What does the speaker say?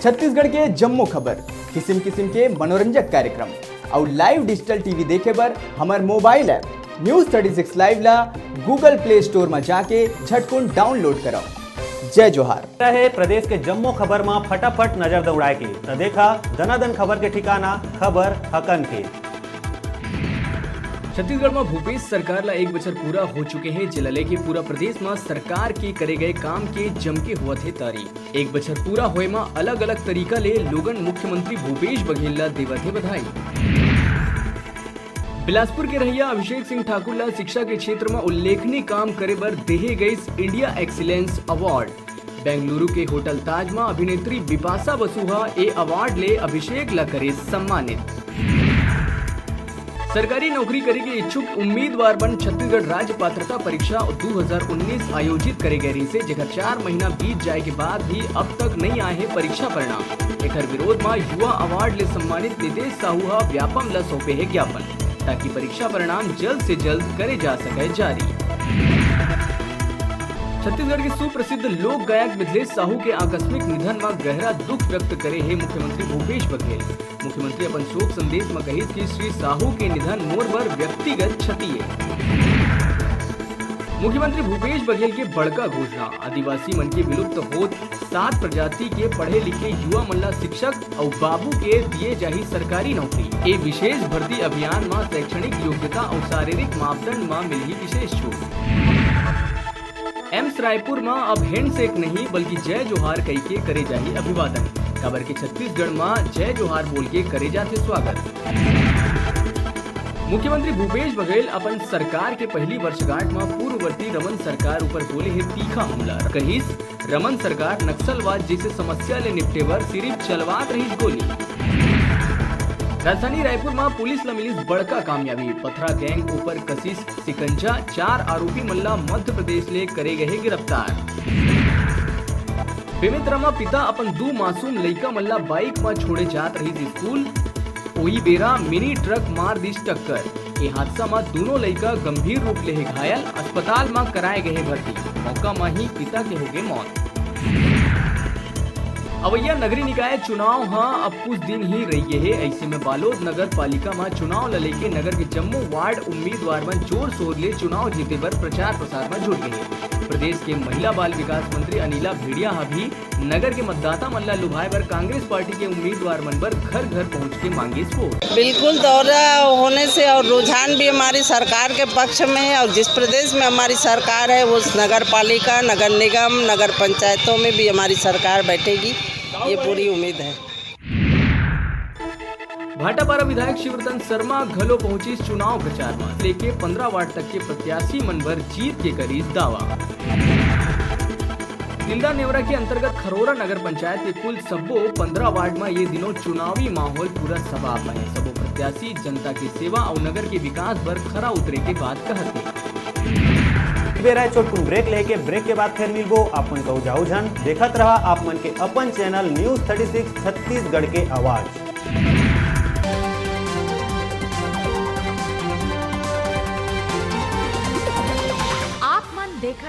छत्तीसगढ़ के जम्मो खबर, किस्म किस्म के मनोरंजक कार्यक्रम और लाइव डिजिटल टीवी देखे बर हमार मोबाइल ऐप न्यूज 36 लाइव ला गूगल प्ले स्टोर में जाके झटकुन डाउनलोड कराओ। जय जोहार। है प्रदेश के जम्मो खबर में फटाफट नजर दौड़ाए के तो देखा दनादन खबर के ठिकाना खबर हकन के। छत्तीसगढ़ में भूपेश सरकार ला 1 बछर पूरा हो चुके हैं, जिला लेके पूरा प्रदेश में सरकार के करे गए काम के जम के हुआ थे तारीफ। 1 बछर पूरा होए में अलग अलग तरीका ले लोगन मुख्यमंत्री भूपेश बघेल ला देवत है बधाई। बिलासपुर के रहिया अभिषेक सिंह ठाकुर ला शिक्षा के क्षेत्र में उल्लेखनीय काम करे बर देहे गई इंडिया एक्सीलेंस अवार्ड। बेंगलुरु के होटल ताज में अभिनेत्री बिपाशा बसुहा ए अवार्ड ले अभिषेक ला करे सम्मानित। सरकारी नौकरी करे के इच्छुक उम्मीदवार बन छत्तीसगढ़ राज्य पात्रता परीक्षा 2019 आयोजित करे गए रही से, जेकर 4 महीना बीत जाए के बाद भी अब तक नहीं आए हैं परीक्षा परिणाम। एकर विरोध में युवा अवार्ड ले सम्मानित नितेश साहू व्यापम ला सौंपे है ज्ञापन, ताकि परीक्षा परिणाम जल्द से जल्द करे जा सके जारी। छत्तीसगढ़ के सुप्रसिद्ध लोक गायक मिथिलेश साहू के आकस्मिक निधन में गहरा दुख व्यक्त करे है मुख्यमंत्री भूपेश बघेल। मुख्यमंत्री अपन शोक संदेश में कही कि श्री साहू के निधन मोर बर व्यक्तिगत क्षति है। मुख्यमंत्री भूपेश बघेल के बड़का घोषणा, आदिवासी मन के विलुप्त होत 7 प्रजाति के पढ़े लिखे युवा मन ला शिक्षक और बाबू के दिए जाही सरकारी नौकरी। ए विशेष भर्ती अभियान में शैक्षणिक योग्यता और शारीरिक मापदंड में मिली विशेष छूट। एम्स रायपुर में अब हैंडशेक नहीं बल्कि जय जोहार कही के करे जाही अभिवादन। खबर के छत्तीसगढ़ में जय जोहार बोल के करे जाते स्वागत। मुख्यमंत्री भूपेश बघेल अपन सरकार के पहली वर्षगांठ में पूर्ववर्ती रमन सरकार ऊपर बोले है तीखा हमला। कहिस रमन सरकार नक्सलवाद जैसे समस्या ले निपटे बर सिर्फ चलवात रही गोली। राजधानी रायपुर में पुलिस ला मिली बड़का कामयाबी, पथरा गैंग ऊपर कसिस सिकंजा, 4 आरोपी मल्ला मध्य प्रदेश ले करे गए गिरफ्तार। बेमेतरा में पिता अपन 2 मासूम लड़का मल्ला बाइक में छोड़े जात रही स्कूल, ओही बेरा मिनी ट्रक मार दी टक्कर। ये हादसा में दोनों लड़का गंभीर रूप ले घायल, अस्पताल में कराए गए भर्ती। मौका में ही पिता के हो गए मौत। अवैया नगरी निकाय चुनाव अब कुछ दिन ही रही है, ऐसे में बालोद नगर पालिका में चुनाव ल लेके नगर के जम्मू वार्ड उम्मीदवार में जोर शोर ले चुनाव जीते पर प्रचार प्रसार में जुट गए। प्रदेश के महिला बाल विकास मंत्री अनिला भेड़िया भी नगर के मतदाता मन ला लुभाए बर कांग्रेस पार्टी के उम्मीदवार मन पर घर घर पहुँच के मांगे वोट। बिल्कुल दौरा होने से और रुझान भी हमारी सरकार के पक्ष में है, और जिस प्रदेश में हमारी सरकार है उस नगर पालिका, नगर निगम, नगर पंचायतों में भी हमारी सरकार बैठेगी, ये पूरी उम्मीद है। भाटापारा विधायक शिवरतन शर्मा घलो पहुंची चुनाव प्रचार में, लेके 15 वार्ड तक के प्रत्याशी मन भर जीत के करीज दावा। तिल्दा नेवरा के अंतर्गत खरोरा नगर पंचायत के कुल सबो 15 वार्ड में ये दिनों चुनावी माहौल पूरा सबाब में है। सबो प्रत्याशी जनता की सेवा और नगर के विकास पर खरा उतरे के बाद कहते बेरा छोटकुन ब्रेक लेके ब्रेक के बाद फिर मिलबो। आपन कहू जाऊ झन देखत रहा आप मन के अपन चैनल न्यूज 36 छत्तीसगढ़ के आवाज। आप मन देखा